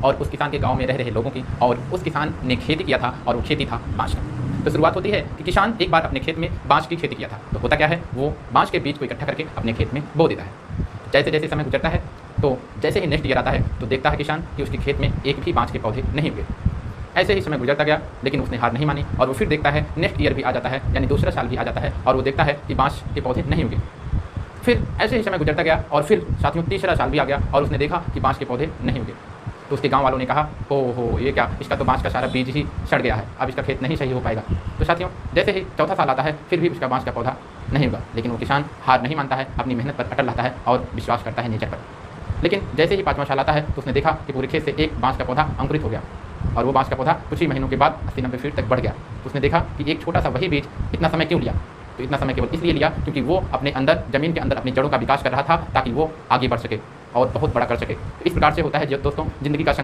और उस किसान के गाँव में रह रहे लोगों की, और उस किसान ने खेती किया था और वो खेती था बाँस का। तो शुरुआत होती है कि किसान एक बार अपने खेत में बाँस की खेती किया था। तो होता क्या है, वो बाँस के बीज को इकट्ठा करके अपने खेत में बो देता है। जैसे जैसे समय गुजरता है, तो जैसे ही नेक्स्ट ईयर आता है तो देखता है किसान कि उसके खेत में एक भी बाँस के पौधे नहीं उगे। ऐसे ही समय गुजरता गया, लेकिन उसने हार नहीं मानी और वो फिर देखता है नेक्स्ट ईयर भी आ जाता है, यानी दूसरा साल भी आ जाता है, और वो देखता है कि बाँस के पौधे नहीं उगे। फिर ऐसे ही समय गुजरता गया और फिर साथियों तीसरा साल भी आ गया और उसने देखा कि बाँस के पौधे नहीं उगे। तो उसके गाँव वालों ने कहा, हो ये क्या, इसका तो बाँस का सारा बीज ही सड़ गया है, अब इसका खेत नहीं सही हो पाएगा। तो साथियों जैसे ही चौथा साल आता है, फिर भी उसका बाँस का पौधा नहीं उगा, लेकिन वो किसान हार नहीं मानता है, अपनी मेहनत पर अटल रहता है और विश्वास करता है नेचर पर। लेकिन जैसे ही पाँचवां साल आता है, तो उसने देखा कि पूरे खेत से एक बाँस का पौधा अंकुरित हो गया, और वो बाँस का पौधा कुछ ही महीनों के बाद 80-90 फीट तक बढ़ गया। तो उसने देखा कि एक छोटा सा वही बीज इतना समय क्यों लिया। तो इतना समय केवल इसलिए लिया क्योंकि वो अपने अंदर, ज़मीन के अंदर अपनी जड़ों का विकास कर रहा था, ताकि वो आगे बढ़ सके और बहुत बड़ा कर सके। तो इस प्रकार से होता है जो दोस्तों ज़िंदगी का